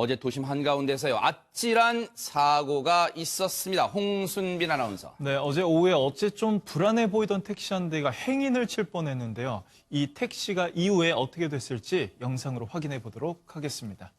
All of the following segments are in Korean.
어제 도심 한가운데서요. 아찔한 사고가 있었습니다. 홍순빈 아나운서. 네, 어제 오후에 어째 좀 불안해 보이던 택시 한 대가 행인을 칠 뻔했는데요. 이 택시가 이후에 어떻게 됐을지 영상으로 확인해 보도록 하겠습니다.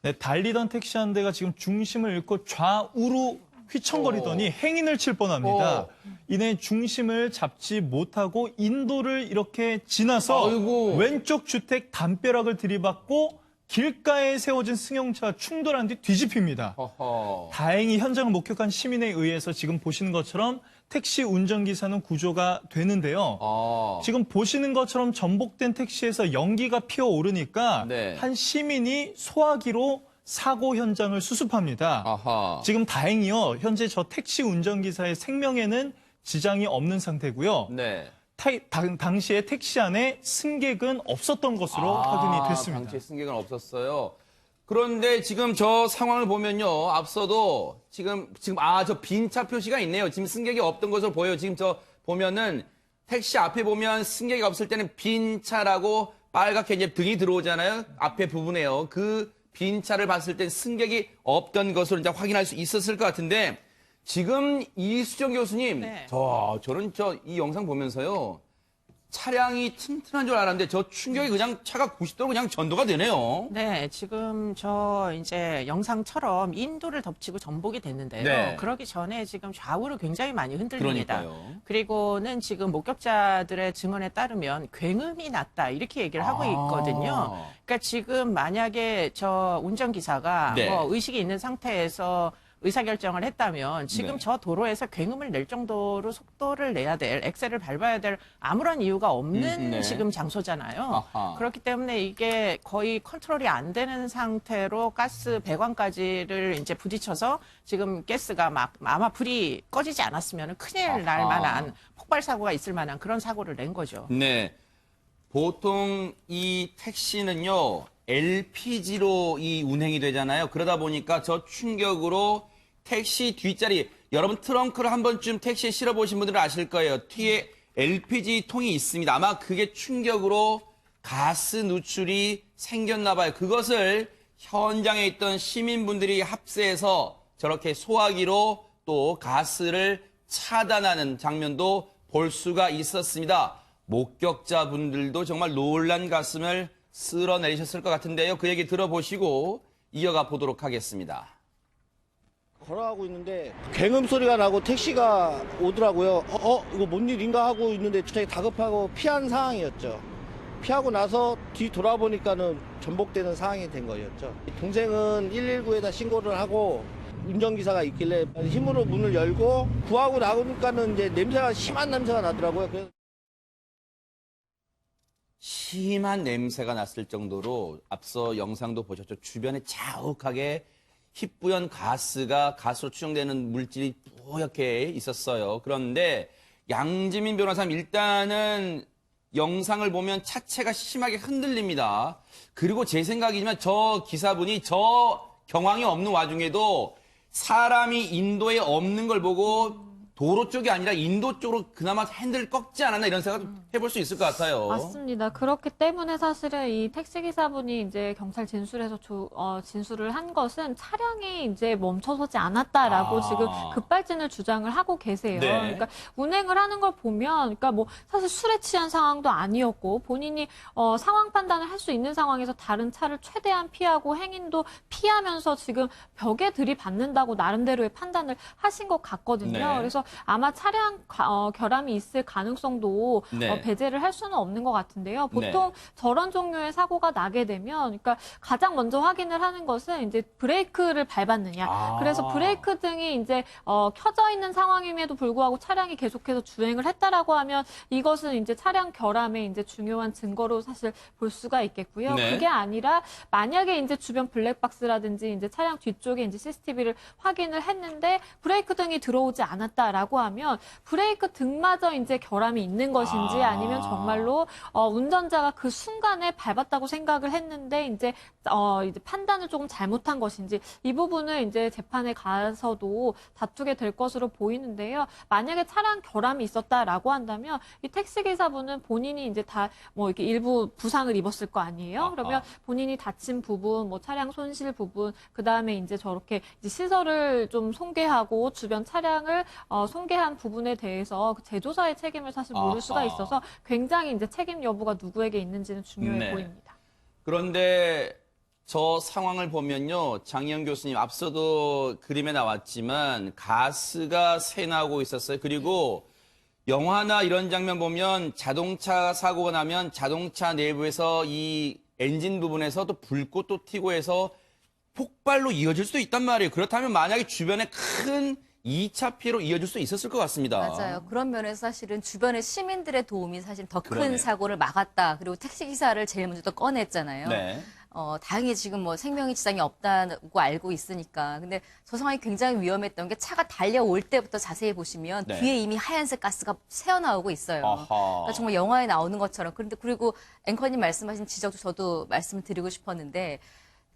네, 달리던 택시 한 대가 지금 중심을 잃고 좌우로 휘청거리더니 행인을 칠 뻔합니다. 이내 중심을 잡지 못하고 인도를 이렇게 지나서 아이고. 왼쪽 주택 담벼락을 들이받고 길가에 세워진 승용차와 충돌한 뒤 뒤집힙니다. 허허. 다행히 현장을 목격한 시민에 의해서 지금 보시는 것처럼 택시 운전기사는 구조가 되는데요. 지금 보시는 것처럼 전복된 택시에서 연기가 피어오르니까 네. 한 시민이 소화기로 사고 현장을 수습합니다. 아하. 지금 다행히요. 현재 저 택시 운전기사의 생명에는 지장이 없는 상태고요. 네. 당시에 택시 안에 승객은 없었던 것으로 확인이 됐습니다. 당시에 승객은 없었어요. 그런데 지금 저 상황을 보면요. 앞서도 저 빈차 표시가 있네요. 지금 승객이 없던 것으로 보여요. 지금 저 보면은 택시 앞에 보면 승객이 없을 때는 빈차라고 빨갛게 이제 등이 들어오잖아요. 앞에 부분에요. 그 빈차를 봤을 땐 승객이 없던 것으로 이제 확인할 수 있었을 것 같은데 지금 이수정 교수님, 네. 저는 이 영상 보면서요. 차량이 튼튼한 줄 알았는데 저 충격이 그냥 차가 90도로 그냥 전도가 되네요. 네, 지금 이제 영상처럼 인도를 덮치고 전복이 됐는데요. 네. 그러기 전에 지금 좌우로 굉장히 많이 흔들립니다. 그러니까요. 그리고는 지금 목격자들의 증언에 따르면 굉음이 났다 이렇게 얘기를 하고 있거든요. 그러니까 지금 만약에 저 운전기사가 네. 뭐 의식이 있는 상태에서 의사결정을 했다면 지금 네. 저 도로에서 굉음을 낼 정도로 속도를 내야 될, 엑셀을 밟아야 될 아무런 이유가 없는 네. 지금 장소잖아요. 아하. 그렇기 때문에 이게 거의 컨트롤이 안 되는 상태로 가스 배관까지를 이제 부딪혀서 지금 가스가 막 아마 불이 꺼지지 않았으면 큰일 날 아하. 만한 폭발 사고가 있을 만한 그런 사고를 낸 거죠. 네. 보통 이 택시는요, LPG로 이 운행이 되잖아요. 그러다 보니까 저 충격으로 택시 뒷자리, 여러분 트렁크를 한 번쯤 택시에 실어 보신 분들은 아실 거예요. 뒤에 LPG 통이 있습니다. 아마 그게 충격으로 가스 누출이 생겼나 봐요. 그것을 현장에 있던 시민분들이 합세해서 저렇게 소화기로 또 가스를 차단하는 장면도 볼 수가 있었습니다. 목격자분들도 정말 놀란 가슴을 쓸어내리셨을 것 같은데요. 그 얘기 들어보시고 이어가 보도록 하겠습니다. 걸어가고 있는데 굉음 소리가 나고 택시가 오더라고요. 이거 뭔 일인가 하고 있는데 갑자기 다급하고 피한 상황이었죠. 피하고 나서 뒤 돌아보니까는 전복되는 상황이 된 거였죠. 동생은 119에다 신고를 하고 운전기사가 있길래 힘으로 문을 열고 구하고 나오니까는 이제 심한 냄새가 나더라고요. 그래서 심한 냄새가 났을 정도로 앞서 영상도 보셨죠. 주변에 자욱하게 희뿌연 가스로 추정되는 물질이 뿌옇게 있었어요. 그런데 양지민 변호사님 일단은 영상을 보면 차체가 심하게 흔들립니다. 그리고 제 생각이지만 저 기사분이 저 경황이 없는 와중에도 사람이 인도에 없는 걸 보고 도로 쪽이 아니라 인도 쪽으로 그나마 핸들을 꺾지 않았나 이런 생각 해볼 수 있을 것 같아요. 맞습니다. 그렇기 때문에 사실은 이 택시기사분이 이제 경찰 진술에서 진술을 한 것은 차량이 이제 멈춰서지 않았다라고 지금 급발진을 주장을 하고 계세요. 네. 그러니까 운행을 하는 걸 보면, 그러니까 뭐 사실 술에 취한 상황도 아니었고 본인이 상황 판단을 할 수 있는 상황에서 다른 차를 최대한 피하고 행인도 피하면서 지금 벽에 들이받는다고 나름대로의 판단을 하신 것 같거든요. 네. 그래서 아마 차량 결함이 있을 가능성도 네. 배제를 할 수는 없는 것 같은데요. 보통 네. 저런 종류의 사고가 나게 되면, 그러니까 가장 먼저 확인을 하는 것은 이제 브레이크를 밟았느냐. 그래서 브레이크 등이 이제 켜져 있는 상황임에도 불구하고 차량이 계속해서 주행을 했다라고 하면 이것은 이제 차량 결함의 이제 중요한 증거로 사실 볼 수가 있겠고요. 네. 그게 아니라 만약에 이제 주변 블랙박스라든지 이제 차량 뒤쪽에 이제 CCTV를 확인을 했는데 브레이크 등이 들어오지 않았다. 있다라고 하면 브레이크 등마저 이제 결함이 있는 것인지 아니면 정말로 운전자가 그 순간에 밟았다고 생각을 했는데 이제 판단을 조금 잘못한 것인지 이 부분을 이제 재판에 가서도 다투게 될 것으로 보이는데요. 만약에 차량 결함이 있었다라고 한다면 이 택시 기사분은 본인이 이제 다 뭐 이렇게 일부 부상을 입었을 거 아니에요. 그러면 본인이 다친 부분, 뭐 차량 손실 부분, 그 다음에 이제 저렇게 이제 시설을 좀 손괴하고 주변 차량을 손괴한 부분에 대해서 그 제조사의 책임을 사실 물을 수가 있어서 굉장히 이제 책임 여부가 누구에게 있는지는 중요해 네. 보입니다. 그런데 저 상황을 보면요. 장희영 교수님 앞서도 그림에 나왔지만 가스가 새나고 있었어요. 그리고 영화나 이런 장면 보면 자동차 사고가 나면 자동차 내부에서 이 엔진 부분에서 또 불꽃도 튀고 해서 폭발로 이어질 수도 있단 말이에요. 그렇다면 만약에 주변에 큰 2차 피해로 이어질 수 있었을 것 같습니다. 맞아요. 그런 면에서 사실은 주변의 시민들의 도움이 사실 더 큰 그러네요. 사고를 막았다. 그리고 택시기사를 제일 먼저 또 꺼냈잖아요. 네. 다행히 지금 뭐 생명의 지장이 없다고 알고 있으니까. 근데 저 상황이 굉장히 위험했던 게 차가 달려올 때부터 자세히 보시면 네. 뒤에 이미 하얀색 가스가 새어나오고 있어요. 아하. 그러니까 정말 영화에 나오는 것처럼. 그런데 그리고 앵커님 말씀하신 지적도 저도 말씀을 드리고 싶었는데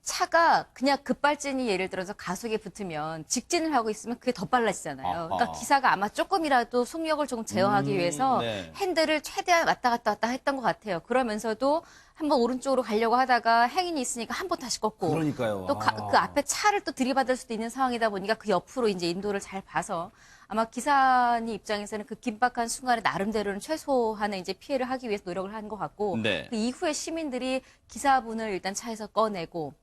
차가 그냥 급발진이 예를 들어서 가속에 붙으면 직진을 하고 있으면 그게 더 빨라지잖아요. 아하. 그러니까 기사가 아마 조금이라도 속력을 조금 제어하기 위해서 네. 핸들을 최대한 왔다 갔다 했던 것 같아요. 그러면서도 한번 오른쪽으로 가려고 하다가 행인이 있으니까 한 번 다시 꺾고 그러니까요. 또 그 앞에 차를 또 들이받을 수도 있는 상황이다 보니까 그 옆으로 이제 인도를 잘 봐서 아마 기사님 입장에서는 그 긴박한 순간에 나름대로는 최소한의 이제 피해를 하기 위해서 노력을 한 것 같고 네. 그 이후에 시민들이 기사분을 일단 차에서 꺼내고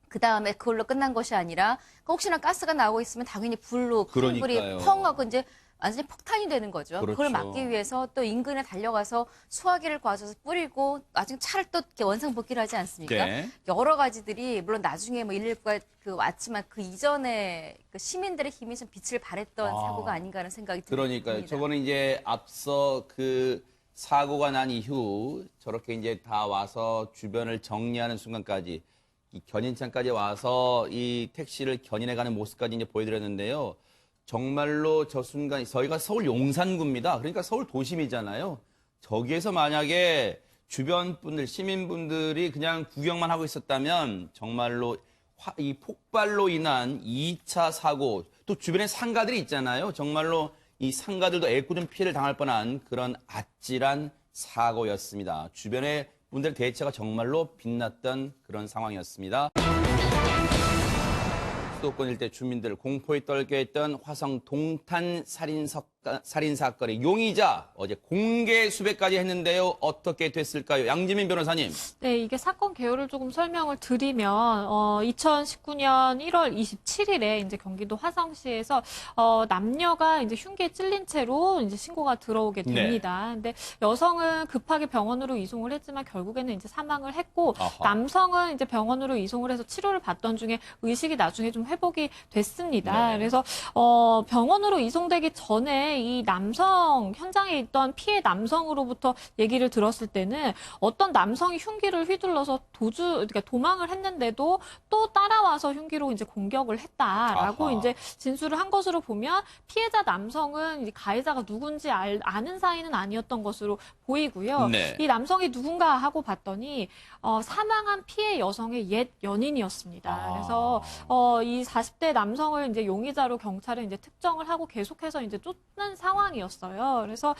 그 다음에 그걸로 끝난 것이 아니라 혹시나 가스가 나오고 있으면 당연히 불로 큰 불이 그러니까요. 펑 하고 이제 완전히 폭탄이 되는 거죠. 그렇죠. 그걸 막기 위해서 또 인근에 달려가서 수화기를 가져서 뿌리고 나중에 차를 또 이렇게 원상복귀를 하지 않습니까? 네. 여러 가지들이 물론 나중에 뭐 119가 왔지만 그 이전에 그 시민들의 힘이 좀 빛을 발했던 사고가 아닌가 하는 생각이 듭니다. 그러니까요. 저거는 이제 앞서 그 사고가 난 이후 저렇게 이제 다 와서 주변을 정리하는 순간까지 이 견인차까지 와서 이 택시를 견인해가는 모습까지 이제 보여드렸는데요. 정말로 저 순간 저희가 서울 용산구입니다. 그러니까 서울 도심이잖아요. 저기에서 만약에 주변 분들, 시민분들이 그냥 구경만 하고 있었다면 정말로 이 폭발로 인한 2차 사고, 또 주변에 상가들이 있잖아요. 정말로 이 상가들도 애꿎은 피해를 당할 뻔한 그런 아찔한 사고였습니다. 주변의 분들의 대처가 정말로 빛났던 그런 상황이었습니다. 수도권 일대 주민들을 공포에 떨게 했던 화성 동탄 살인 사건의 용의자 어제 공개 수배까지 했는데요. 어떻게 됐을까요? 양지민 변호사님. 네, 이게 사건 개요를 조금 설명을 드리면 2019년 1월 27일에 이제 경기도 화성시에서 남녀가 이제 흉기에 찔린 채로 이제 신고가 들어오게 됩니다. 근데 여성은 급하게 병원으로 이송을 했지만 결국에는 이제 사망을 했고 아하. 남성은 이제 병원으로 이송을 해서 치료를 받던 중에 의식이 나중에 좀 회복이 됐습니다. 네. 그래서 병원으로 이송되기 전에 이 남성 현장에 있던 피해 남성으로부터 얘기를 들었을 때는 어떤 남성이 흉기를 휘둘러서 그러니까 도망을 했는데도 또 따라와서 흉기로 이제 공격을 했다라고 아하. 이제 진술을 한 것으로 보면 피해자 남성은 이제 가해자가 누군지 아는 사이는 아니었던 것으로 보이고요. 네. 이 남성이 누군가 하고 봤더니 사망한 피해 여성의 옛 연인이었습니다. 그래서 이 40대 남성을 이제 용의자로 경찰은 이제 특정을 하고 계속해서 이제 쫓는 상황이었어요. 그래서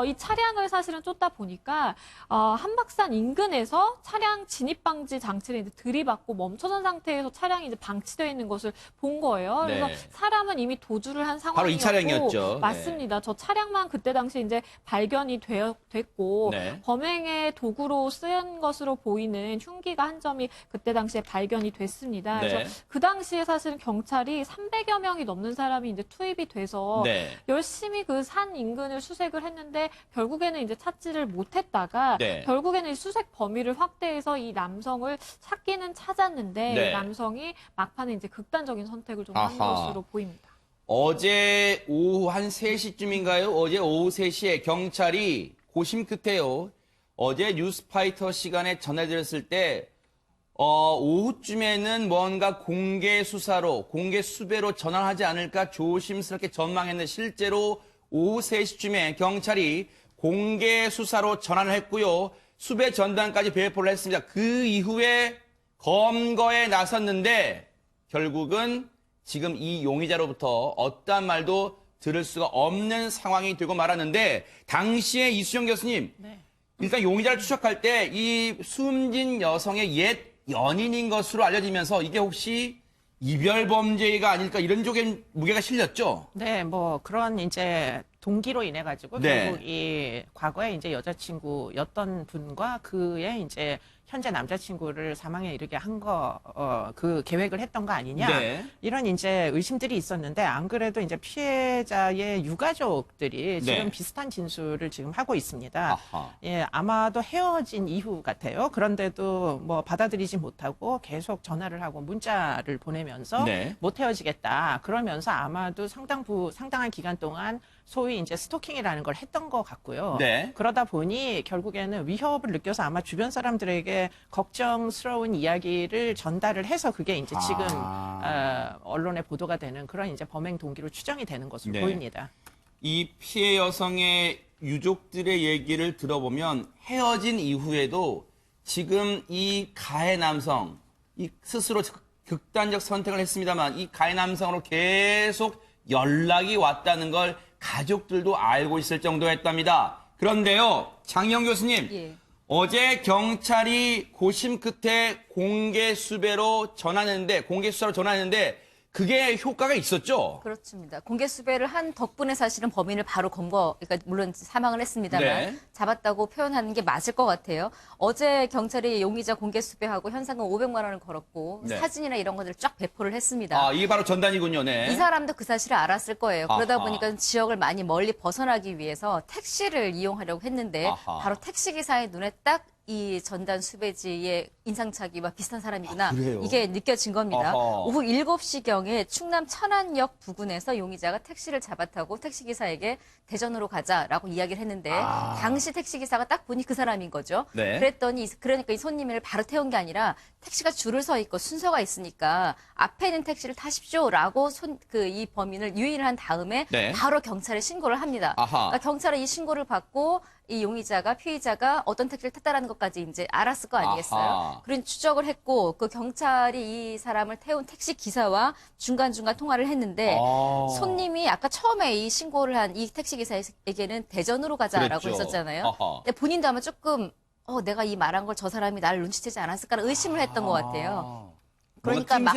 이 차량을 사실은 쫓다 보니까 한박산 인근에서 차량 진입 방지 장치를 이제 들이받고 멈춰선 상태에서 차량이 이제 방치되어 있는 것을 본 거예요. 그래서 네. 사람은 이미 도주를 한 상황이었고 바로 이 차량이었죠. 맞습니다. 저 차량만 그때 당시 이제 발견이 됐고 네. 범행의 도구로 쓰인 것으로 보이는 흉기가 한 점이 그때 당시에 발견이 됐습니다. 네. 그래서 그 당시에 사실은 경찰이 300여 명이 넘는 사람이 이제 투입이 돼서 네. 열심히 그 산 인근을 수색을 했는데 결국에는 이제 찾지를 못했다가 네. 결국에는 이 수색 범위를 확대해서 이 남성을 찾기는 찾았는데 네. 이 남성이 막판에 이제 극단적인 선택을 좀 한 아하. 것으로 보입니다. 어제 오후 한 3시쯤인가요? 어제 오후 3시에 경찰이 고심 끝에요. 어제 뉴스파이터 시간에 전해드렸을 때 오후쯤에는 뭔가 공개 수사로, 공개 수배로 전환하지 않을까 조심스럽게 전망했는데 실제로 오후 3시쯤에 경찰이 공개 수사로 전환을 했고요. 수배 전단까지 배포를 했습니다. 그 이후에 검거에 나섰는데 결국은 지금 이 용의자로부터 어떠한 말도 들을 수가 없는 상황이 되고 말았는데 당시에 이수정 교수님, 네. 일단 용의자를 추적할 때 이 숨진 여성의 옛 연인인 것으로 알려지면서 이게 혹시 이별 범죄가 아닐까 이런 쪽에 무게가 실렸죠? 네, 뭐 그런 이제 동기로 인해 가지고 네. 결국 이 과거에 이제 여자친구였던 분과 그의 이제 현재 남자친구를 사망에 이르게 한 그 계획을 했던 거 아니냐. 네. 이런 이제 의심들이 있었는데 안 그래도 이제 피해자의 유가족들이 지금 네. 비슷한 진술을 지금 하고 있습니다. 아하. 예, 아마도 헤어진 이후 같아요. 그런데도 뭐 받아들이지 못하고 계속 전화를 하고 문자를 보내면서 네. 못 헤어지겠다. 그러면서 아마도 상당한 기간 동안 소위 이제 스토킹이라는 걸 했던 것 같고요. 네. 그러다 보니 결국에는 위협을 느껴서 아마 주변 사람들에게 걱정스러운 이야기를 전달을 해서 그게 이제 지금 언론에 보도가 되는 그런 이제 범행 동기로 추정이 되는 것으로 네. 보입니다. 이 피해 여성의 유족들의 얘기를 들어보면 헤어진 이후에도 지금 이 가해 남성, 이 스스로 극단적 선택을 했습니다만 이 가해 남성으로 계속 연락이 왔다는 걸 가족들도 알고 있을 정도였답니다. 그런데요, 장영 교수님, 예. 어제 경찰이 고심 끝에 공개 수사로 전환했는데 그게 효과가 있었죠? 그렇습니다. 공개 수배를 한 덕분에 사실은 범인을 바로 그러니까 물론 사망을 했습니다만 네. 잡았다고 표현하는 게 맞을 것 같아요. 어제 경찰이 용의자 공개 수배하고 현상금 500만 원을 걸었고 네. 사진이나 이런 것들을 쫙 배포를 했습니다. 이게 바로 전단이군요, 네. 이 사람도 그 사실을 알았을 거예요. 그러다 아하. 보니까 지역을 많이 멀리 벗어나기 위해서 택시를 이용하려고 했는데 아하. 바로 택시기사의 눈에 딱 이 전단 수배지의 인상착의와 비슷한 사람이구나. 그래요? 이게 느껴진 겁니다. 아하. 오후 7시경에 충남 천안역 부근에서 용의자가 택시를 잡아타고 택시기사에게 대전으로 가자라고 이야기를 했는데 당시 택시기사가 딱 보니 그 사람인 거죠. 네. 그러니까 이 손님을 바로 태운 게 아니라 택시가 줄을 서 있고 순서가 있으니까 앞에 있는 택시를 타십시오라고 이 범인을 유인을 한 다음에 네. 바로 경찰에 신고를 합니다. 아하. 그러니까 경찰은 이 신고를 받고 이 피의자가 어떤 택시를 탔다라는 것까지 이제 알았을 거 아니겠어요? 아하. 그런 추적을 했고 그 경찰이 이 사람을 태운 택시 기사와 중간중간 통화를 했는데 손님이 아까 처음에 이 신고를 한 이 택시 기사에게는 대전으로 가자라고 그랬죠. 했었잖아요. 아하. 근데 본인도 아마 조금 내가 이 말한 걸 저 사람이 나를 눈치채지 않았을까라는 의심을 했던 것 같아요. 그러니까 막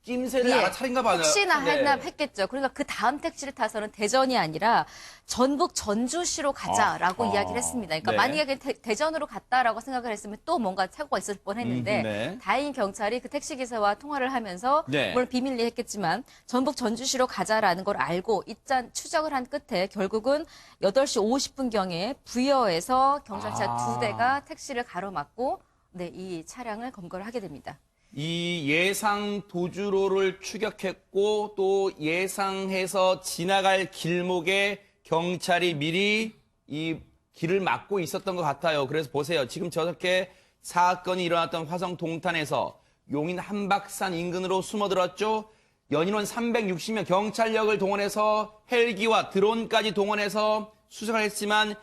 낌새를 예, 알아차린가 봐요. 혹시나 네. 했나 했겠죠. 그러니까 그 다음 택시를 타서는 대전이 아니라 전북 전주시로 가자라고 아하. 이야기를 했습니다. 그러니까 네. 만약에 대전으로 갔다라고 생각을 했으면 또 뭔가 사고가 있을 뻔했는데 네. 다행히 경찰이 그 택시기사와 통화를 하면서 네. 물론 비밀리 했겠지만 전북 전주시로 가자라는 걸 알고 일단 추적을 한 끝에 결국은 8시 50분경에 부여에서 경찰차 2대가 택시를 가로막고 이 차량을 검거를 하게 됩니다. 이 예상 도주로를 추격했고 또 예상해서 지나갈 길목에 경찰이 미리 이 길을 막고 있었던 것 같아요. 그래서 보세요. 지금 저렇게 사건이 일어났던 화성 동탄에서 용인 한박산 인근으로 숨어들었죠. 연인원 360명 경찰력을 동원해서 헬기와 드론까지 동원해서 수색을 했지만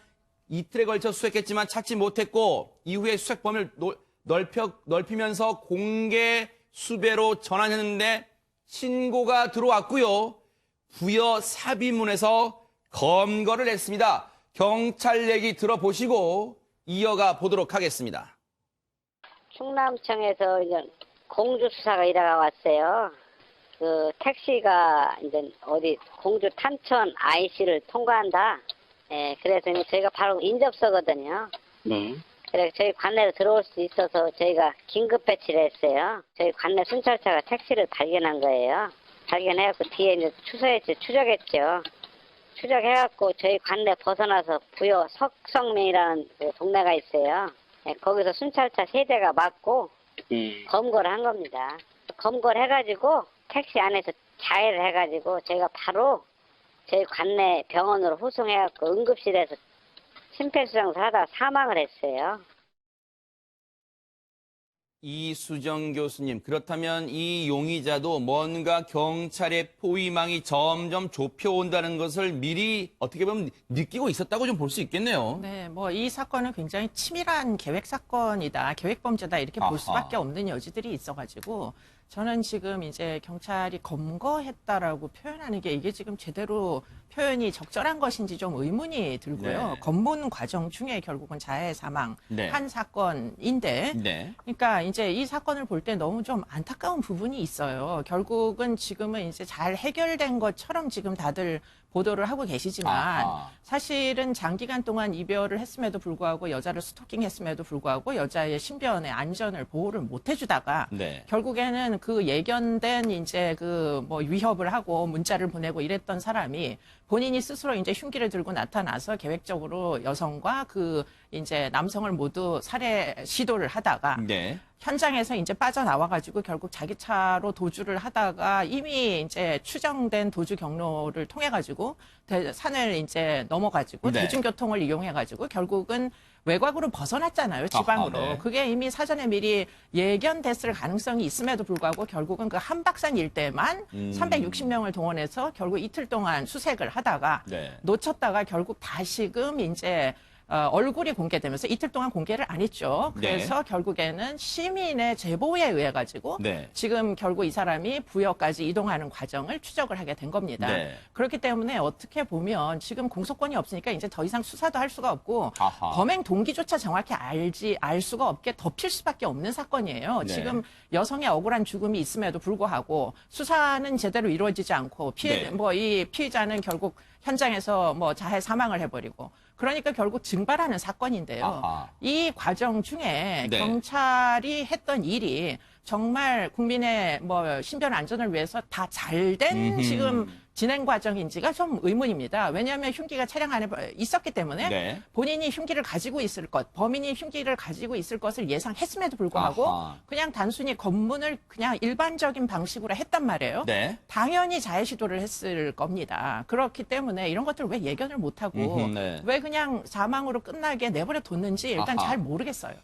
이틀에 걸쳐 수색했지만 찾지 못했고 이후에 수색 범위를 넓히면서 공개 수배로 전환했는데 신고가 들어왔고요. 부여 사비문에서 검거를 했습니다. 경찰 얘기 들어보시고 이어가 보도록 하겠습니다. 충남청에서 이제 공주 수사가 일어나 왔어요. 그 택시가 이제 어디 공주 탄천 IC를 통과한다. 예, 그래서 이제 저희가 바로 인접서거든요. 네. 그래서 저희 관내로 들어올 수 있어서 저희가 긴급 배치를 했어요. 저희 관내 순찰차가 택시를 발견한 거예요. 발견해갖고 뒤에 이제 추적했죠. 추적해갖고 저희 관내 벗어나서 부여 석성면이라는 그 동네가 있어요. 네, 거기서 순찰차 3대가 맞고 검거를 한 겁니다. 검거를 해가지고 택시 안에서 자해를 해가지고 저희가 바로 저희 관내 병원으로 후송해갖고 응급실에서 심폐소생술 하다가 사망을 했어요. 이수정 교수님, 그렇다면 이 용의자도 뭔가 경찰의 포위망이 점점 좁혀온다는 것을 미리 어떻게 보면 느끼고 있었다고 좀 볼 수 있겠네요. 네, 뭐 이 사건은 굉장히 치밀한 계획 사건이다, 계획 범죄다 이렇게 볼 아하. 수밖에 없는 여지들이 있어가지고 저는 지금 이제 경찰이 검거했다라고 표현하는 게 이게 지금 제대로 표현이 적절한 것인지 좀 의문이 들고요. 네. 검문 과정 중에 결국은 자해 사망한 네. 사건인데, 네. 그러니까 이제 이 사건을 볼 때 너무 좀 안타까운 부분이 있어요. 결국은 지금은 이제 잘 해결된 것처럼 지금 다들 보도를 하고 계시지만 아하. 사실은 장기간 동안 이별을 했음에도 불구하고 여자를 스토킹했음에도 불구하고 여자의 신변의 안전을 보호를 못 해주다가 네. 결국에는 그 예견된 이제 그 뭐 위협을 하고 문자를 보내고 이랬던 사람이 본인이 스스로 이제 흉기를 들고 나타나서 계획적으로 여성과 그 이제 남성을 모두 살해 시도를 하다가 네. 현장에서 이제 빠져나와가지고 결국 자기 차로 도주를 하다가 이미 이제 추정된 도주 경로를 통해가지고 산을 이제 넘어가지고 네. 대중교통을 이용해가지고 결국은 외곽으로 벗어났잖아요, 지방으로. 아하, 네. 그게 이미 사전에 미리 예견됐을 가능성이 있음에도 불구하고 결국은 그 한박산 일대만 360명을 동원해서 결국 이틀 동안 수색을 하다가 네. 놓쳤다가 결국 다시금 이제 얼굴이 공개되면서 이틀 동안 공개를 안 했죠. 그래서 결국에는 시민의 제보에 의해 가지고 네. 지금 결국 이 사람이 부여까지 이동하는 과정을 추적을 하게 된 겁니다. 네. 그렇기 때문에 어떻게 보면 지금 공소권이 없으니까 이제 더 이상 수사도 할 수가 없고 아하. 범행 동기조차 정확히 알 수가 없게 덮일 수밖에 없는 사건이에요. 네. 지금 여성의 억울한 죽음이 있음에도 불구하고 수사는 제대로 이루어지지 않고 네. 이 피의자는 결국 현장에서 뭐 자해 사망을 해버리고 그러니까 결국 증발하는 사건인데요. 아하. 이 과정 중에 네. 경찰이 했던 일이 정말 국민의 뭐 신변 안전을 위해서 다 잘된 지금 진행 과정인지가 좀 의문입니다. 왜냐하면 흉기가 차량 안에 있었기 때문에 네. 본인이 흉기를 가지고 있을 것, 범인이 흉기를 가지고 있을 것을 예상했음에도 불구하고 아하. 그냥 단순히 검문을 그냥 일반적인 방식으로 했단 말이에요. 네. 당연히 자해 시도를 했을 겁니다. 그렇기 때문에 이런 것들을 왜 예견을 못하고 네. 왜 그냥 사망으로 끝나게 내버려 뒀는지 일단 아하. 잘 모르겠어요.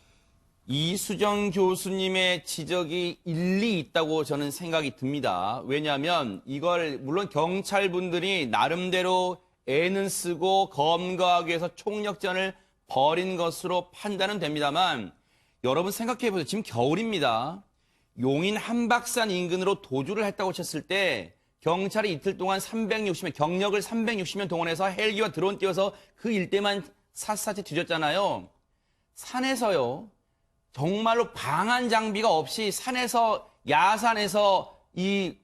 이수정 교수님의 지적이 일리 있다고 저는 생각이 듭니다. 왜냐하면 이걸 물론 경찰분들이 나름대로 애는 쓰고 검거하기 위해서 총력전을 벌인 것으로 판단은 됩니다만 여러분 생각해 보세요. 지금 겨울입니다. 용인 한박산 인근으로 도주를 했다고 쳤을 때 경찰이 이틀 동안 360명, 경력을 360명 동원해서 헬기와 드론 띄워서 그 일대만 샅샅이 뒤졌잖아요. 산에서요. 정말로 방한 장비가 없이 산에서 야산에서 이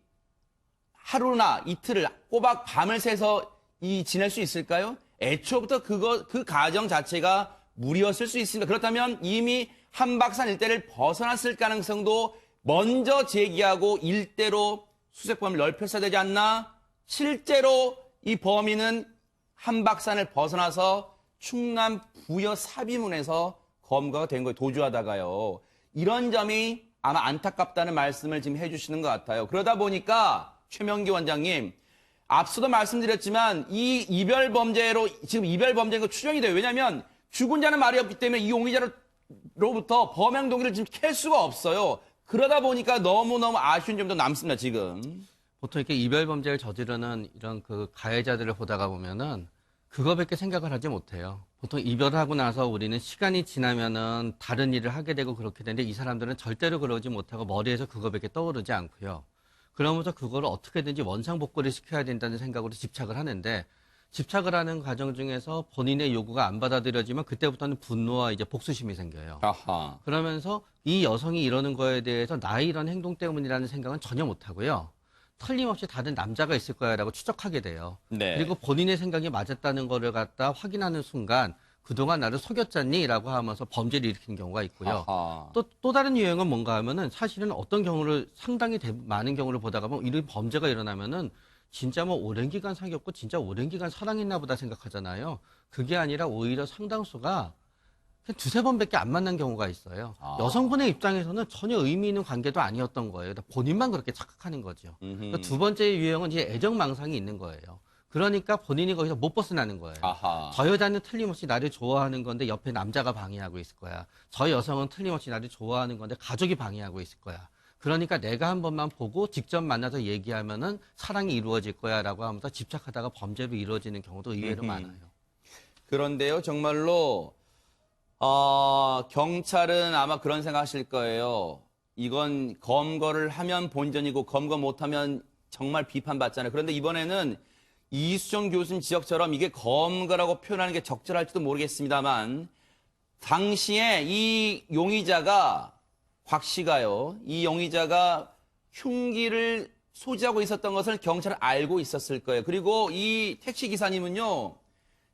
하루나 이틀을 꼬박 밤을 새서 지낼 수 있을까요? 애초부터 그 가정 자체가 무리였을 수 있습니다. 그렇다면 이미 한박산 일대를 벗어났을 가능성도 먼저 제기하고 일대로 수색 범위를 넓혔어야 되지 않나? 실제로 이 범인은 한박산을 벗어나서 충남 부여 사비문에서 검거가 된 거예요. 도주하다가요. 이런 점이 아마 안타깝다는 말씀을 지금 해주시는 것 같아요. 그러다 보니까 최명기 원장님, 앞서도 말씀드렸지만 이 이별 범죄로 지금 이별 범죄가 추정이 돼요. 왜냐하면 죽은 자는 말이 없기 때문에 이 용의자로부터 범행 동기를 지금 캘 수가 없어요. 그러다 보니까 너무너무 아쉬운 점도 남습니다, 지금. 보통 이렇게 이별 범죄를 저지르는 이런 그 가해자들을 보다가 보면은 그거밖에 생각을 하지 못해요. 보통 이별을 하고 나서 우리는 시간이 지나면은 다른 일을 하게 되고 그렇게 되는데 이 사람들은 절대로 그러지 못하고 머리에서 그거밖에 떠오르지 않고요. 그러면서 그거를 어떻게든지 원상복구를 시켜야 된다는 생각으로 집착을 하는데 집착을 하는 과정 중에서 본인의 요구가 안 받아들여지면 그때부터는 분노와 이제 복수심이 생겨요. 아하. 그러면서 이 여성이 이러는 거에 대해서 나의 이런 행동 때문이라는 생각은 전혀 못 하고요. 틀림없이 다른 남자가 있을 거야라고 추적하게 돼요. 네. 그리고 본인의 생각이 맞았다는 거를 갖다 확인하는 순간 그동안 나를 속였잖니? 라고 하면서 범죄를 일으키는 경우가 있고요. 아하. 또 다른 유형은 뭔가 하면은 사실은 어떤 경우를 상당히 많은 경우를 보다가 보면 이런 범죄가 일어나면은 진짜 뭐 오랜 기간 사귀었고 진짜 오랜 기간 사랑했나 보다 생각하잖아요. 그게 아니라 오히려 상당수가 그냥 두세 번밖에 안 만난 경우가 있어요. 여성분의 입장에서는 전혀 의미 있는 관계도 아니었던 거예요. 본인만 그렇게 착각하는 거죠. 두 번째 유형은 이제 애정망상이 있는 거예요. 그러니까 본인이 거기서 못 벗어나는 거예요. 아하. 저 여자는 틀림없이 나를 좋아하는 건데 옆에 남자가 방해하고 있을 거야. 저 여성은 틀림없이 나를 좋아하는 건데 가족이 방해하고 있을 거야. 그러니까 내가 한 번만 보고 직접 만나서 얘기하면은 사랑이 이루어질 거야라고 하면서 집착하다가 범죄로 이루어지는 경우도 의외로 많아요. 그런데요, 정말로 경찰은 아마 그런 생각하실 거예요. 이건 검거를 하면 본전이고 검거 못하면 정말 비판받잖아요. 그런데 이번에는 이수정 교수님 지적처럼 이게 검거라고 표현하는 게 적절할지도 모르겠습니다만 당시에 이 용의자가 곽 씨가요. 이 용의자가 흉기를 소지하고 있었던 것을 경찰은 알고 있었을 거예요. 그리고 이 택시 기사님은요.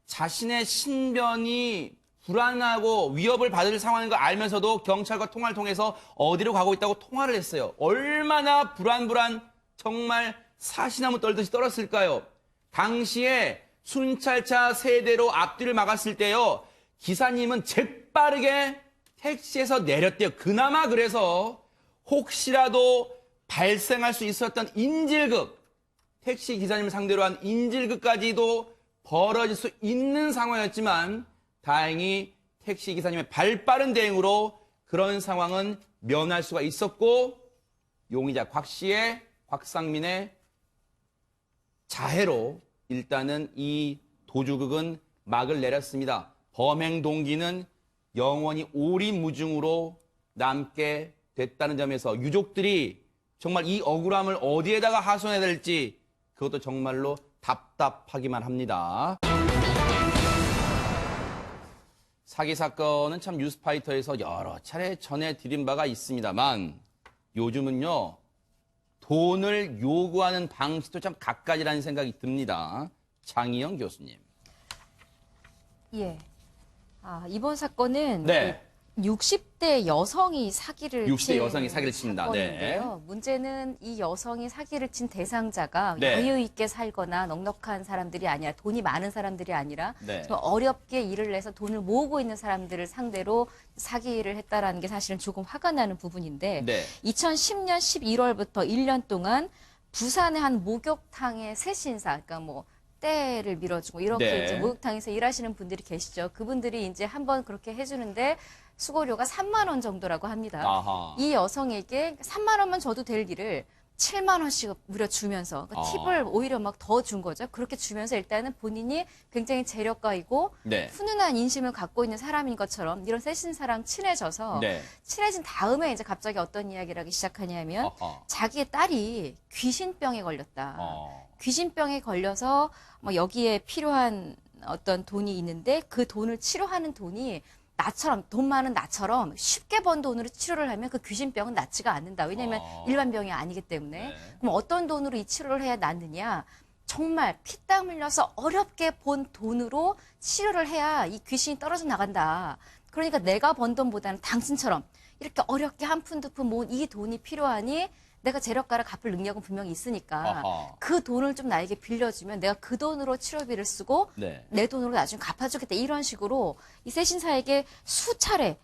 자신의 신변이 불안하고 위협을 받을 상황인 걸 알면서도 경찰과 통화를 통해서 어디로 가고 있다고 통화를 했어요. 얼마나 불안 정말 사시나무 떨듯이 떨었을까요? 당시에 순찰차 세대로 앞뒤를 막았을 때요. 기사님은 재빠르게 택시에서 내렸대요. 그나마 그래서 혹시라도 발생할 수 있었던 인질극, 택시 기사님을 상대로 한 인질극까지도 벌어질 수 있는 상황이었지만 다행히 택시 기사님의 발빠른 대응으로 그런 상황은 면할 수가 있었고 용의자 곽상민의 자해로 일단은 이 도주극은 막을 내렸습니다. 범행 동기는 영원히 오리무중으로 남게 됐다는 점에서 유족들이 정말 이 억울함을 어디에다가 하소연해야 될지 그것도 정말로 답답하기만 합니다. 사기 사건은 참 뉴스파이터에서 여러 차례 전해드린 바가 있습니다만 요즘은요. 돈을 요구하는 방식도 참 갖가지라는 생각이 듭니다. 장희영 교수님. 예. 이번 사건은 네. 60대 여성이 사기를 60대 여성이 사기를 칩니다. 네. 사건인데요. 문제는 이 여성이 사기를 친 대상자가 네. 여유 있게 살거나 넉넉한 사람들이 아니라 돈이 많은 사람들이 아니라 네. 좀 어렵게 일을 내서 돈을 모으고 있는 사람들을 상대로 사기를 했다라는 게 사실은 조금 화가 나는 부분인데 네. 2010년 11월부터 1년 동안 부산의 한 목욕탕의 세신사, 그러니까 뭐 때를 밀어주고 이렇게 네. 이제 목욕탕에서 일하시는 분들이 계시죠. 그분들이 이제 한번 그렇게 해주는데 수고료가 3만 원 정도라고 합니다. 아하. 이 여성에게 3만 원만 줘도 될 일을 7만 원씩 무려 주면서 그러니까 팁을 오히려 막 더 준 거죠. 그렇게 주면서 일단은 본인이 굉장히 재력가이고 네. 훈훈한 인심을 갖고 있는 사람인 것처럼 이런 세신사랑 친해져서 네. 친해진 다음에 이제 갑자기 어떤 이야기를 하기 시작하냐면 아하. 자기의 딸이 귀신병에 걸렸다. 어. 귀신병에 걸려서 뭐 여기에 필요한 어떤 돈이 있는데 그 돈을 치료하는 돈이 나처럼 돈 많은 나처럼 쉽게 번 돈으로 치료를 하면 그 귀신병은 낫지가 않는다. 왜냐하면 일반 병이 아니기 때문에. 네. 그럼 어떤 돈으로 이 치료를 해야 낫느냐? 정말 피땀 흘려서 어렵게 본 돈으로 치료를 해야 이 귀신이 떨어져 나간다. 그러니까 내가 번 돈보다는 당신처럼 이렇게 어렵게 한 푼 두 푼 모은 이 돈이 필요하니 내가 재력가를 갚을 능력은 분명히 있으니까 아하. 그 돈을 좀 나에게 빌려주면 내가 그 돈으로 치료비를 쓰고 네. 내 돈으로 나중에 갚아주겠다. 이런 식으로 이 세신사에게 수차례에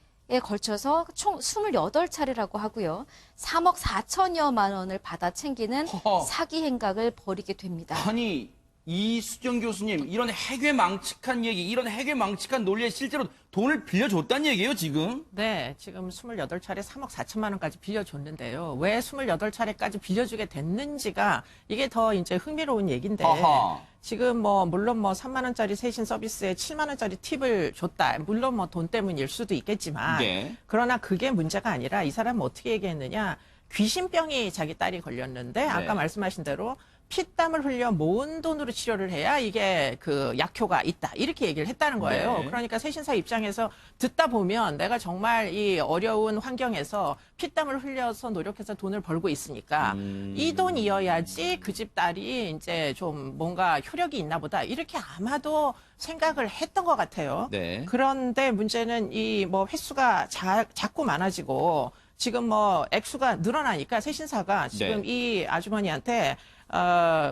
걸쳐서 총 28차례라고 하고요. 3억 4천여만 원을 받아 챙기는 허허. 사기 행각을 벌이게 됩니다. 아니 이수정 교수님 이런 해괴망측한 얘기, 이런 해괴망측한 논리에 실제로 돈을 빌려줬다는 얘기예요 지금? 네, 지금 28차례 3억 4천만 원까지 빌려줬는데요. 왜 28차례까지 빌려주게 됐는지가 이게 더 이제 흥미로운 얘기인데 아하. 지금 뭐 물론 뭐 3만 원짜리 세신 서비스에 7만 원짜리 팁을 줬다. 물론 뭐 돈 때문일 수도 있겠지만 네. 그러나 그게 문제가 아니라 이 사람은 어떻게 얘기했느냐. 귀신병이 자기 딸이 걸렸는데 아까 네. 말씀하신 대로 피땀을 흘려 모은 돈으로 치료를 해야 이게 그 약효가 있다. 이렇게 얘기를 했다는 거예요. 네. 그러니까 세신사 입장에서 듣다 보면 내가 정말 이 어려운 환경에서 피땀을 흘려서 노력해서 돈을 벌고 있으니까 이 돈이어야지 그 집 딸이 이제 좀 뭔가 효력이 있나 보다. 이렇게 아마도 생각을 했던 것 같아요. 네. 그런데 문제는 이 뭐 횟수가 자꾸 많아지고 지금 뭐 액수가 늘어나니까 세신사가 지금 네. 이 아주머니한테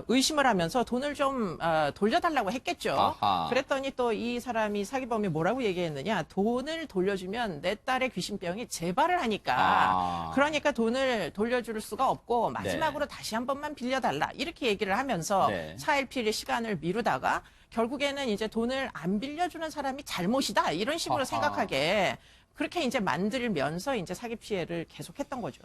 의심을 하면서 돈을 좀 돌려달라고 했겠죠. 아하. 그랬더니 또 이 사람이 사기범이 뭐라고 얘기했느냐. 돈을 돌려주면 내 딸의 귀신병이 재발을 하니까 아. 그러니까 돈을 돌려줄 수가 없고 마지막으로 다시 한 번만 빌려달라. 이렇게 얘기를 하면서 네. 차일피일 시간을 미루다가 결국에는 이제 돈을 안 빌려주는 사람이 잘못이다. 이런 식으로 아하. 생각하게 그렇게 이제 만들면서 이제 사기 피해를 계속했던 거죠.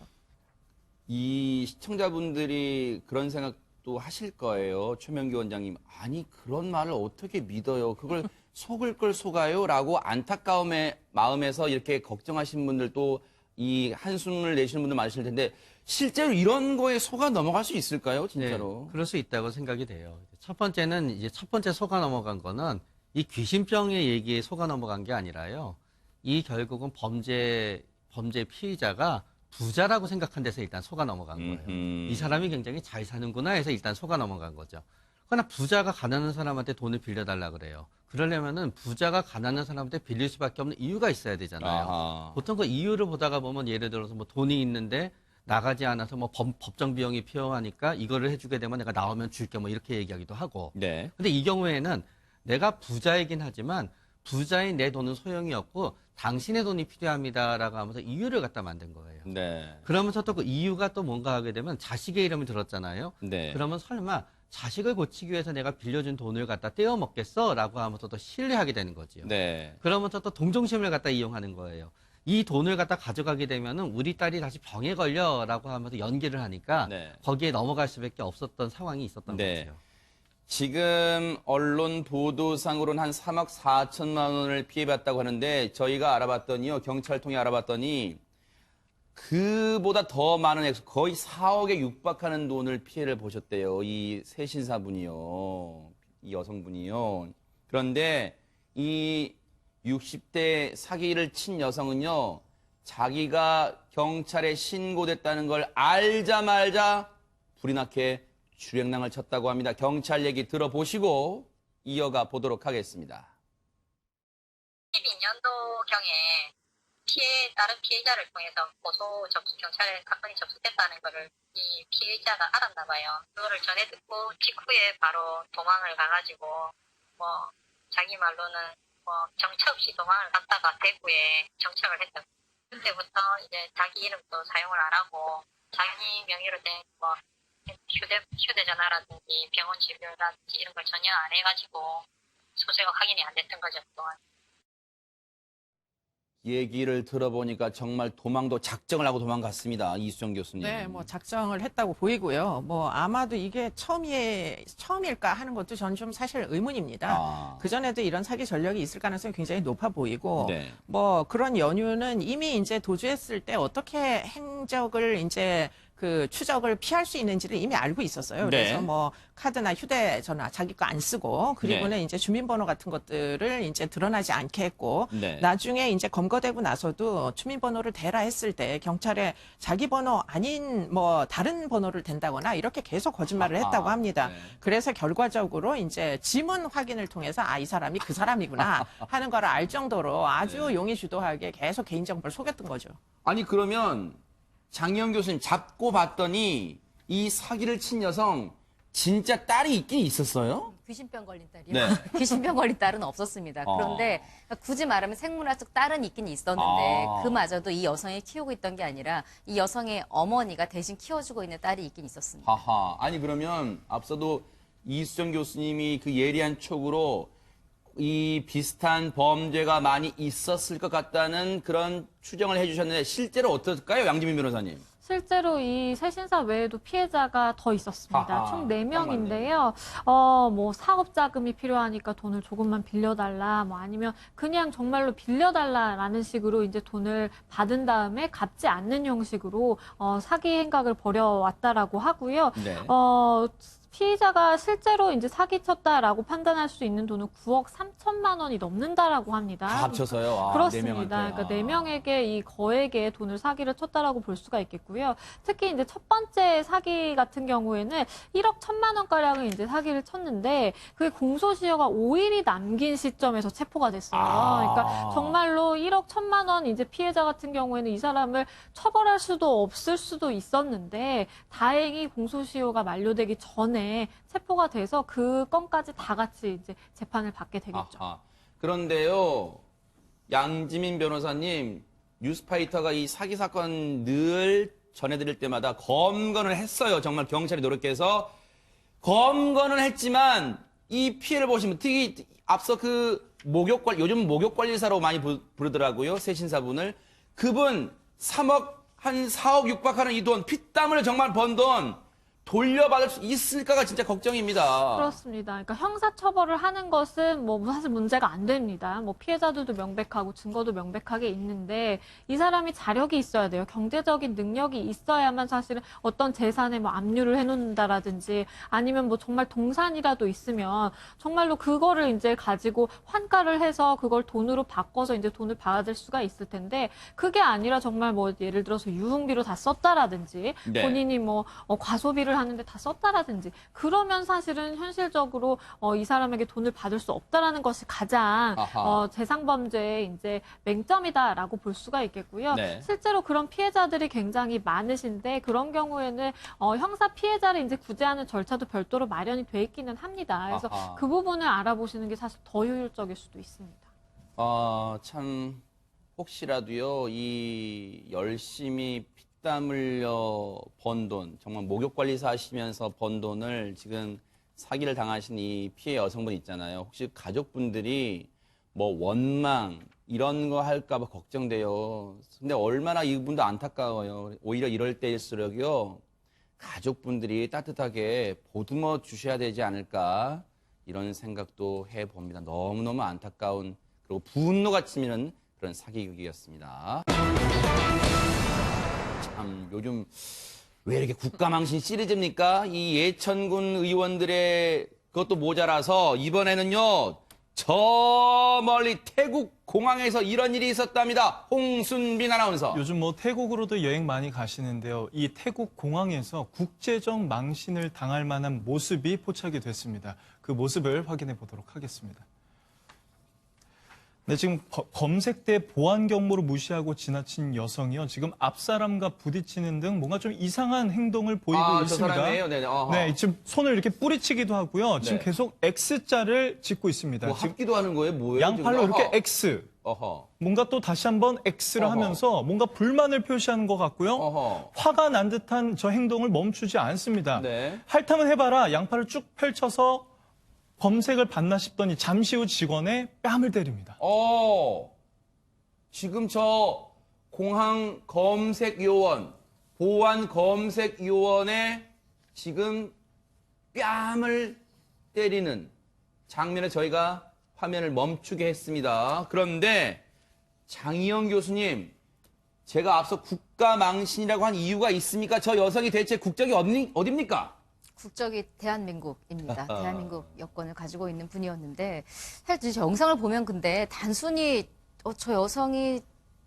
이 시청자분들이 그런 생각도 하실 거예요. 최명기 원장님. 아니, 그런 말을 어떻게 믿어요? 그걸 속을 걸 속아요? 라고 안타까움의 마음에서 이렇게 걱정하신 분들도 이 한숨을 내시는 분들 많으실 텐데, 실제로 이런 거에 속아 넘어갈 수 있을까요? 진짜로. 네, 그럴 수 있다고 생각이 돼요. 첫 번째는 이제 첫 번째 속아 넘어간 거는 이 귀신병의 얘기에 속아 넘어간 게 아니라요. 이 결국은 범죄 피의자가 부자라고 생각한 데서 일단 속아 넘어간 거예요. 이 사람이 굉장히 잘 사는구나 해서 일단 속아 넘어간 거죠. 그러나 부자가 가난한 사람한테 돈을 빌려달라 그래요. 그러려면은 부자가 가난한 사람한테 빌릴 수밖에 없는 이유가 있어야 되잖아요. 아하. 보통 그 이유를 보다가 보면 예를 들어서 뭐 돈이 있는데 나가지 않아서 뭐 법정 비용이 필요하니까 이거를 해주게 되면 내가 나오면 줄게 뭐 이렇게 얘기하기도 하고. 네. 근데 이 경우에는 내가 부자이긴 하지만 부자인 내 돈은 소용이 없고 당신의 돈이 필요합니다라고 하면서 이유를 갖다 만든 거예요. 네. 그러면서 또 그 이유가 또 뭔가 하게 되면 자식의 이름을 들었잖아요. 네. 그러면 설마 자식을 고치기 위해서 내가 빌려준 돈을 갖다 떼어 먹겠어? 라고 하면서 또 신뢰하게 되는 거지요. 네. 그러면서 또 동정심을 갖다 이용하는 거예요. 이 돈을 갖다 가져가게 되면은 우리 딸이 다시 병에 걸려라고 하면서 연기를 하니까 네. 거기에 넘어갈 수밖에 없었던 상황이 있었던 네. 거죠. 지금 언론 보도상으로는 한 3억 4천만 원을 피해봤다고 하는데 저희가 알아봤더니요. 경찰 통해 알아봤더니 그보다 더 많은 액수, 거의 4억에 육박하는 돈을 피해를 보셨대요. 이 세신사분이요. 이 여성분이요. 그런데 이 60대 사기를 친 여성은요. 자기가 경찰에 신고됐다는 걸 알자마자 불이 나게 주행랑을 쳤다고 합니다. 경찰 얘기 들어보시고 이어가 보도록 하겠습니다. 12년도경에 다른 피해자를 통해서 경찰에 사건이 접수됐다는 것을 이 피해자가 알았나 봐요. 그거를 전해 듣고 직후에 바로 도망을 가가지고 자기 말로는 정처 없이 도망을 갔다가 대구에 정착을 했다. 그때부터 이제 자기 이름도 사용을 안 하고 자기 명의로 된 휴대전화라든지 병원 진료라든지 이런 걸 전혀 안 해가지고 소재가 확인이 안 됐던 거죠, 그동안. 얘기를 들어보니까 정말 도망도 작정을 하고 도망갔습니다. 이수정 교수님. 네, 뭐 작정을 했다고 보이고요. 뭐 아마도 이게 처음일까 하는 것도 전 좀 사실 의문입니다. 아. 그 전에도 이런 사기 전력이 있을 가능성이 굉장히 높아 보이고, 네. 뭐 그런 연유는 이미 이제 도주했을 때 어떻게 행적을 이제 그 추적을 피할 수 있는지를 이미 알고 있었어요. 네. 그래서 뭐 카드나 휴대전화 자기 거 안 쓰고 그리고는 네. 이제 주민번호 같은 것들을 이제 드러나지 않게 했고 네. 나중에 이제 검거되고 나서도 주민번호를 대라 했을 때 경찰에 자기 번호 아닌 뭐 다른 번호를 댄다거나 이렇게 계속 거짓말을 아하. 했다고 합니다. 네. 그래서 결과적으로 이제 지문 확인을 통해서 이 사람이 그 사람이구나 하는 걸 알 정도로 아주 네. 용의주도하게 계속 개인정보를 속였던 거죠. 아니 그러면 장희영 교수님 잡고 봤더니 이 사기를 친 여성 진짜 딸이 있긴 있었어요? 귀신병 걸린 딸이요? 네. 귀신병 걸린 딸은 없었습니다. 그런데 굳이 말하면 생물학적 딸은 있긴 있었는데 아. 그마저도 이 여성이 키우고 있던 게 아니라 이 여성의 어머니가 대신 키워주고 있는 딸이 있긴 있었습니다. 하하. 아니 그러면 앞서도 이수정 교수님이 그 예리한 촉으로 이 비슷한 범죄가 많이 있었을 것 같다는 그런 추정을 해주셨는데 실제로 어떨까요, 양지민 변호사님? 실제로 이 세신사 외에도 피해자가 더 있었습니다. 아하, 총 4명인데요. 뭐 사업 자금이 필요하니까 돈을 조금만 빌려달라, 뭐 아니면 그냥 정말로 빌려달라라는 식으로 이제 돈을 받은 다음에 갚지 않는 형식으로 사기 행각을 벌여왔다라고 하고요. 네. 피의자가 실제로 이제 사기쳤다라고 판단할 수 있는 돈은 9억 3천만 원이 넘는다라고 합니다. 다 합쳐서요. 아, 그렇습니다. 네 명한테. 그러니까 네 명에게 이 거액의 돈을 사기를 쳤다라고 볼 수가 있겠고요. 특히 이제 첫 번째 사기 같은 경우에는 1억 1천만 원 가량을 이제 사기를 쳤는데 그게 공소시효가 5일이 남긴 시점에서 체포가 됐어요. 그러니까 정말로 1억 1천만 원 이제 피해자 같은 경우에는 이 사람을 처벌할 수도 없을 수도 있었는데 다행히 공소시효가 만료되기 전에 체포가 돼서 그 건까지 다 같이 이제 재판을 받게 되겠죠. 아하. 그런데요, 양지민 변호사님, 뉴스파이터가 이 사기 사건 늘 전해드릴 때마다 검거는 했어요. 정말 경찰이 노력해서 검거는 했지만 이 피해를 보시면 특히 앞서 그 요즘 목욕관리사로 많이 부르더라고요. 새 신사분을. 그분 3억 한 4억 육박하는 이 돈, 피땀을 정말 번 돈 돌려받을 수 있을까가 진짜 걱정입니다. 그렇습니다. 그러니까 형사처벌을 하는 것은 뭐 사실 문제가 안 됩니다. 뭐 피해자들도 명백하고 증거도 명백하게 있는데 이 사람이 자력이 있어야 돼요. 경제적인 능력이 있어야만 사실은 어떤 재산에 뭐 압류를 해놓는다라든지 아니면 뭐 정말 동산이라도 있으면 정말로 그거를 이제 가지고 환가를 해서 그걸 돈으로 바꿔서 이제 돈을 받을 수가 있을 텐데 그게 아니라 정말 뭐 예를 들어서 유흥비로 다 썼다라든지 네. 본인이 뭐 과소비를 하는데 다 썼다라든지 그러면 사실은 현실적으로 이 사람에게 돈을 받을 수 없다라는 것이 가장 재상범죄의 이제 맹점이다라고 볼 수가 있겠고요. 네. 실제로 그런 피해자들이 굉장히 많으신데 그런 경우에는 형사 피해자를 이제 구제하는 절차도 별도로 마련이 돼 있기는 합니다. 그래서 아하. 그 부분을 알아보시는 게 사실 더 효율적일 수도 있습니다. 참 혹시라도요 이 열심히 피땀 흘려 번 돈, 정말 목욕관리사 하시면서 번 돈을 지금 사기를 당하신 이 피해 여성분 있잖아요. 혹시 가족분들이 뭐 원망 이런 거 할까 봐 걱정돼요. 근데 얼마나 이분도 안타까워요. 오히려 이럴 때일수록요 가족분들이 따뜻하게 보듬어 주셔야 되지 않을까 이런 생각도 해봅니다. 너무너무 안타까운 그리고 분노가 치미는 그런 사기극이었습니다. 참 요즘 왜 이렇게 국가망신 시리즈입니까? 이 예천군 의원들의 그것도 모자라서 이번에는요 저 멀리 태국 공항에서 이런 일이 있었답니다. 홍순빈 아나운서. 요즘 뭐 태국으로도 여행 많이 가시는데요. 이 태국 공항에서 국제적 망신을 당할 만한 모습이 포착이 됐습니다. 그 모습을 확인해 보도록 하겠습니다. 네, 지금 검색대 보안 경보를 무시하고 지나친 여성이요. 지금 앞사람과 부딪히는 등 뭔가 좀 이상한 행동을 보이고 저 있습니다. 사람이에요? 네네. 어허. 네, 지금 손을 이렇게 뿌리치기도 하고요. 지금 네. 계속 X자를 짓고 있습니다. 뭐 지금 합기도 하는 거예요? 뭐예요? 양팔로 지금? 이렇게 어허. X. 어허. 뭔가 또 다시 한번 X를 어허. 하면서 뭔가 불만을 표시하는 것 같고요. 어허. 화가 난 듯한 저 행동을 멈추지 않습니다. 네. 핥으면 해봐라. 양팔을 쭉 펼쳐서 검색을 받나 싶더니 잠시 후 직원의 뺨을 때립니다. 지금 저 공항 검색 요원, 보안 검색 요원의 지금 뺨을 때리는 장면을 저희가 화면을 멈추게 했습니다. 그런데 장희영 교수님, 제가 앞서 국가망신이라고 한 이유가 있습니까? 저 여성이 대체 국적이 어딥니까? 국적이 대한민국입니다. 대한민국 여권을 가지고 있는 분이었는데 사실 저 영상을 보면 근데 단순히 저 여성이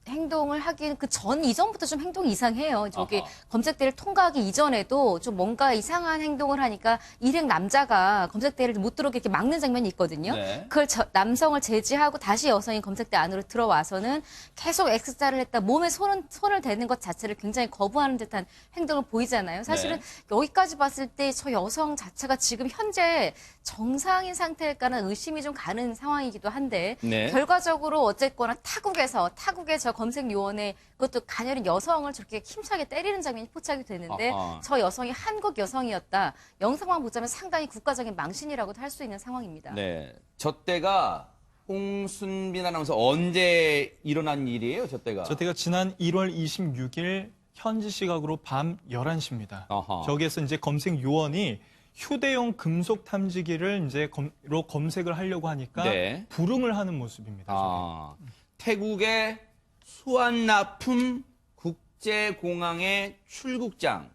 행동을 하기는 그 이전부터 좀 행동이 이상해요. 저기 검색대를 통과하기 이전에도 좀 뭔가 이상한 행동을 하니까 일행 남자가 검색대를 못 들어오게 이렇게 막는 장면이 있거든요. 네. 그걸 남성을 제지하고 다시 여성이 검색대 안으로 들어와서는 계속 X자를 했다. 몸에 손을 대는 것 자체를 굉장히 거부하는 듯한 행동을 보이잖아요. 사실은 여기까지 봤을 때 저 여성 자체가 지금 현재 정상인 상태일까는 의심이 좀 가는 상황이기도 한데 네. 결과적으로 어쨌거나 타국의 저 검색 요원의 그것도 가녀린 여성을 저렇게 힘차게 때리는 장면이 포착이 되는데 저 여성이 한국 여성이었다. 영상만 보자면 상당히 국가적인 망신이라고도 할 수 있는 상황입니다. 네. 저 때가 홍순빈 아나운서 언제 일어난 일이에요? 저 때가? 저 때가 지난 1월 26일 현지 시각으로 밤 11시입니다. 어허. 저기에서 이제 검색 요원이 휴대용 금속 탐지기를 이제 검색을 하려고 하니까 네. 불응을 하는 모습입니다. 태국의 수완나품 국제공항의 출국장.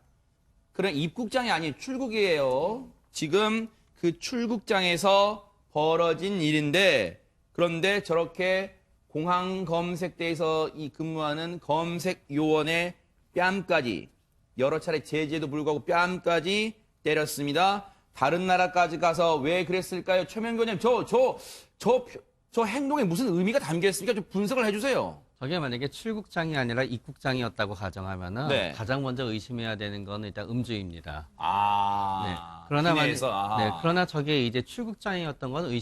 그런 입국장이 아닌 출국이에요. 지금 그 출국장에서 벌어진 일인데 그런데 저렇게 공항 검색대에서 이 근무하는 검색 요원의 뺨까지 여러 차례 제지에도 불구하고 뺨까지 때렸습니다. 다른 나라까지 가서 왜 그랬을까요? 최명규 의원님, 저 행동에 무슨 의미가 담겨 있습니까? 좀 분석을 해주세요. 저게 만약에 출국장이 아니라 입국장이었다고 가정하면은 네. 가장 먼저 의심해야 되는 건 일단 음주입니다. 아, 네. 그러나 기내에서, 네. 그러나 저게 이제 출국장이었던 건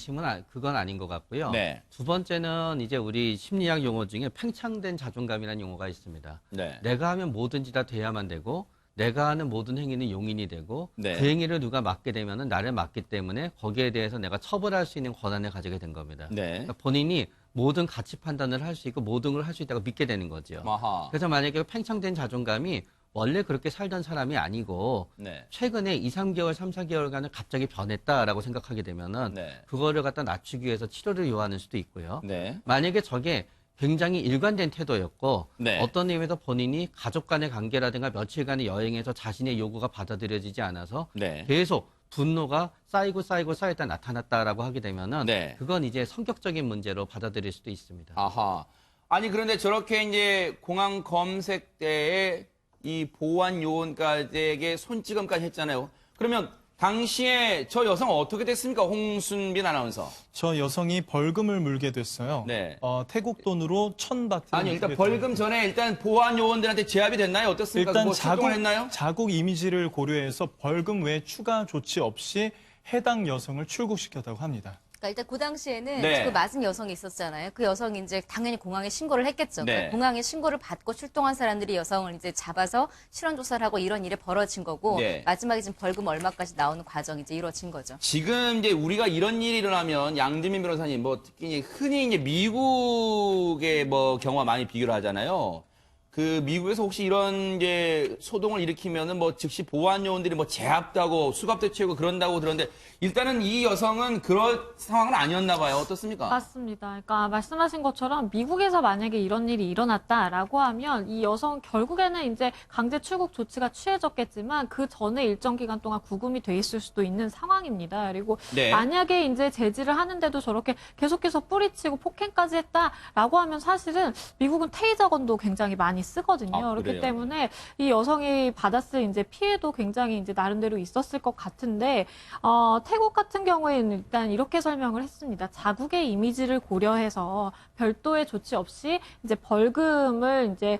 그건 아닌 것 같고요. 네. 두 번째는 이제 우리 심리학 용어 중에 팽창된 자존감이라는 용어가 있습니다. 네. 내가 하면 뭐든지 다 돼야만 되고 내가 하는 모든 행위는 용인이 되고 네. 그 행위를 누가 맡게 되면은 나를 맡기 때문에 거기에 대해서 내가 처벌할 수 있는 권한을 가지게 된 겁니다. 네. 그러니까 본인이 모든 가치 판단을 할 수 있고 모든 걸 할 수 있다고 믿게 되는 거죠. 아하. 그래서 만약에 팽창된 자존감이 원래 그렇게 살던 사람이 아니고 네. 최근에 2, 3개월, 3, 4개월간은 갑자기 변했다라고 생각하게 되면은 네. 그거를 갖다 낮추기 위해서 치료를 요하는 수도 있고요. 네. 만약에 저게 굉장히 일관된 태도였고 네. 어떤 의미에서 본인이 가족 간의 관계라든가 며칠간의 여행에서 자신의 요구가 받아들여지지 않아서 네. 계속 분노가 쌓이다 나타났다라고 하게 되면은 네. 그건 이제 성격적인 문제로 받아들일 수도 있습니다. 아하. 아니 그런데 저렇게 이제 공항 검색대에 이 보안 요원까지에게 손찌검까지 했잖아요. 그러면 당시에 저 여성 어떻게 됐습니까? 홍순빈 아나운서. 저 여성이 벌금을 물게 됐어요. 네. 태국 돈으로 1,000바트. 아니 일단 벌금 전에 일단 보안 요원들한테 제압이 됐나요? 어떻습니까? 일단 뭐 출동을 했나요? 자국 이미지를 고려해서 벌금 외 추가 조치 없이 해당 여성을 출국시켰다고 합니다. 그러니까 일단 그 당시에는 네. 그 맞은 여성이 있었잖아요. 그 여성이 이제 당연히 공항에 신고를 했겠죠. 네. 그러니까 공항에 신고를 받고 출동한 사람들이 여성을 이제 잡아서 실현 조사를 하고 이런 일이 벌어진 거고 네. 마지막에 지금 벌금 얼마까지 나오는 과정이 이제 이루어진 거죠. 지금 이제 우리가 이런 일이 일어나면 양재민 변호사님 뭐 특히 이제 흔히 이제 미국의 뭐 경우와 많이 비교를 하잖아요. 그 미국에서 혹시 이런 이제 소동을 일으키면은 뭐 즉시 보안 요원들이 뭐 제압도 하고 수갑도 채우고 그런다고 들었는데 일단은 이 여성은 그런 상황은 아니었나 봐요. 어떻습니까? 맞습니다. 그러니까 말씀하신 것처럼 미국에서 만약에 이런 일이 일어났다라고 하면 이 여성 결국에는 이제 강제 출국 조치가 취해졌겠지만 그 전에 일정 기간 동안 구금이 돼 있을 수도 있는 상황입니다. 그리고 네. 만약에 이제 제지를 하는데도 저렇게 계속해서 뿌리치고 폭행까지 했다라고 하면 사실은 미국은 테이저건도 굉장히 많이 쓰거든요. 아, 그렇기 그래요? 때문에 이 여성이 받았을 이제 피해도 굉장히 이제 나름대로 있었을 것 같은데 태국 같은 경우에는 일단 이렇게 설명을 했습니다. 자국의 이미지를 고려해서 별도의 조치 없이 이제 벌금을 이제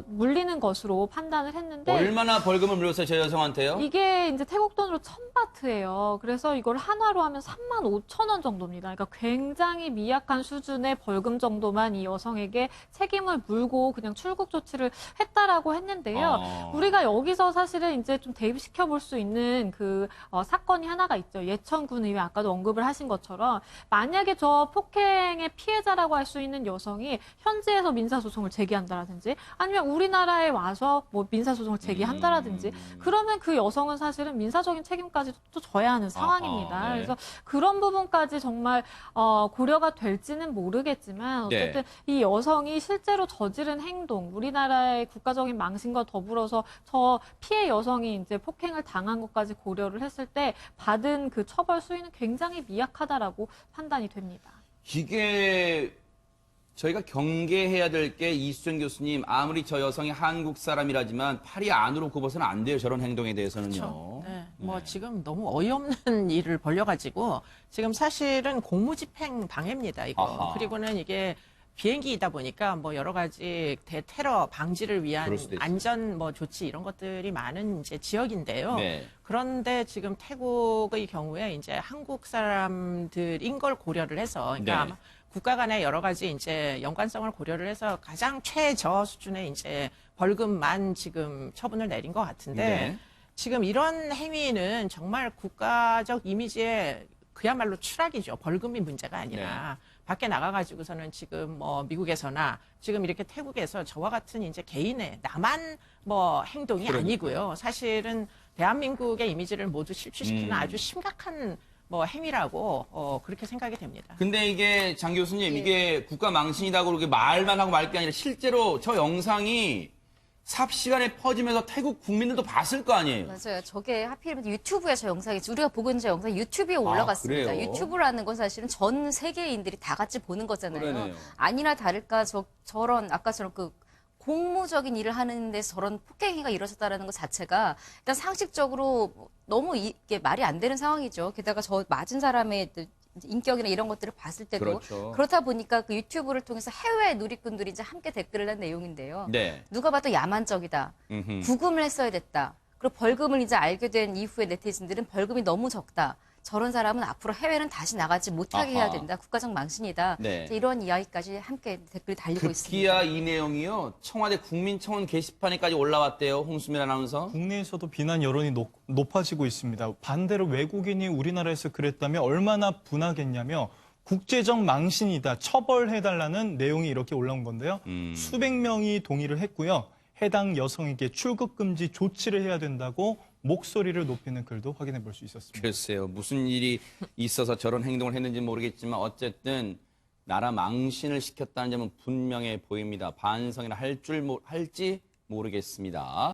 물리는 것으로 판단을 했는데 얼마나 벌금을 물렸어요, 저 여성한테요? 이게 이제 태국 돈으로 1,000바트예요. 그래서 이걸 한화로 하면 35,000원 정도입니다. 그러니까 굉장히 미약한 수준의 벌금 정도만 이 여성에게 책임을 물고 그냥 출국 조치를 했다라고 했는데요. 우리가 여기서 사실은 이제 좀 대입시켜 볼 수 있는 그 사건이 하나가 있죠. 예천군의회 아까도 언급을 하신 것처럼 만약에 저 폭행의 피해자라고 할 수 있는 여성이 현지에서 민사소송을 제기한다라든지 아니면 우리나라에 와서 뭐 민사소송을 제기한다라든지 그러면 그 여성은 사실은 민사적인 책임까지 또 져야 하는 상황입니다. 네. 그래서 그런 부분까지 정말 고려가 될지는 모르겠지만 어쨌든 이 여성이 실제로 저지른 행동, 우리나라의 국가적인 망신과 더불어서 저 피해 여성이 이제 폭행을 당한 것까지 고려를 했을 때 받은 그 처벌 수위는 굉장히 미약하다라고 판단이 됩니다. 이게 저희가 경계해야 될 게 이수정 교수님 아무리 저 여성이 한국 사람이라지만 팔이 안으로 굽어서는 안 돼요. 저런 행동에 대해서는요. 네. 뭐 지금 너무 어이없는 일을 벌려가지고 지금 사실은 공무집행 방해입니다. 이거. 아하. 그리고는 이게 비행기이다 보니까 뭐 여러 가지 대테러 방지를 위한 그럴 수도 있어요. 안전 뭐 조치 이런 것들이 많은 이제 지역인데요. 네. 그런데 지금 태국의 경우에 이제 한국 사람들인 걸 고려를 해서 그러니까 네. 아마 국가 간의 여러 가지 이제 연관성을 고려를 해서 가장 최저 수준의 이제 벌금만 지금 처분을 내린 것 같은데 네. 지금 이런 행위는 정말 국가적 이미지에 그야말로 추락이죠. 벌금이 문제가 아니라 밖에 나가가지고서는 지금 뭐 미국에서나 지금 이렇게 태국에서 저와 같은 이제 개인의 나만 뭐 행동이 아니고요. 사실은 대한민국의 이미지를 모두 실추시키는 아주 심각한 뭐 행위라고 그렇게 생각이 됩니다. 근데 이게 장 교수님 이게 국가 망신이라고 그렇게 말만 하고 말 게 아니라 실제로 저 영상이 삽시간에 퍼지면서 태국 국민들도 봤을 거 아니에요. 맞아요. 저게 하필이면 유튜브에 저 영상이 우리가 보고 있는 저 영상이 유튜브에 올라갔습니다. 그래요? 유튜브라는 건 사실은 전 세계인들이 다 같이 보는 거잖아요. 그러네요. 아니나 다를까 저런 아까처럼 그 공무적인 일을 하는 데서 저런 폭행이가 이루어졌다는 것 자체가 일단 상식적으로 너무 이게 말이 안 되는 상황이죠. 게다가 저 맞은 사람의 인격이나 이런 것들을 봤을 때도 그렇죠. 그렇다 보니까 그 유튜브를 통해서 해외 누리꾼들이 이제 함께 댓글을 한 내용인데요. 네. 누가 봐도 야만적이다. 음흠. 구금을 했어야 됐다. 그리고 벌금을 이제 알게 된 이후에 네티즌들은 벌금이 너무 적다. 저런 사람은 앞으로 해외는 다시 나가지 못하게 해야 아하. 된다. 국가적 망신이다. 네. 이런 이야기까지 함께 댓글이 달리고 급기야 있습니다. 이 내용이요. 청와대 국민청원 게시판에까지 올라왔대요. 홍수민 아나운서. 국내에서도 비난 여론이 높아지고 있습니다. 반대로 외국인이 우리나라에서 그랬다면 얼마나 분하겠냐며 국제적 망신이다, 처벌해달라는 내용이 이렇게 올라온 건데요. 수백 명이 동의를 했고요. 해당 여성에게 출국 금지 조치를 해야 된다고 목소리를 높이는 글도 확인해 볼 수 있었습니다. 글쎄요. 무슨 일이 있어서 저런 행동을 했는지 모르겠지만 어쨌든 나라 망신을 시켰다는 점은 분명해 보입니다. 반성이나 할지 모르겠습니다.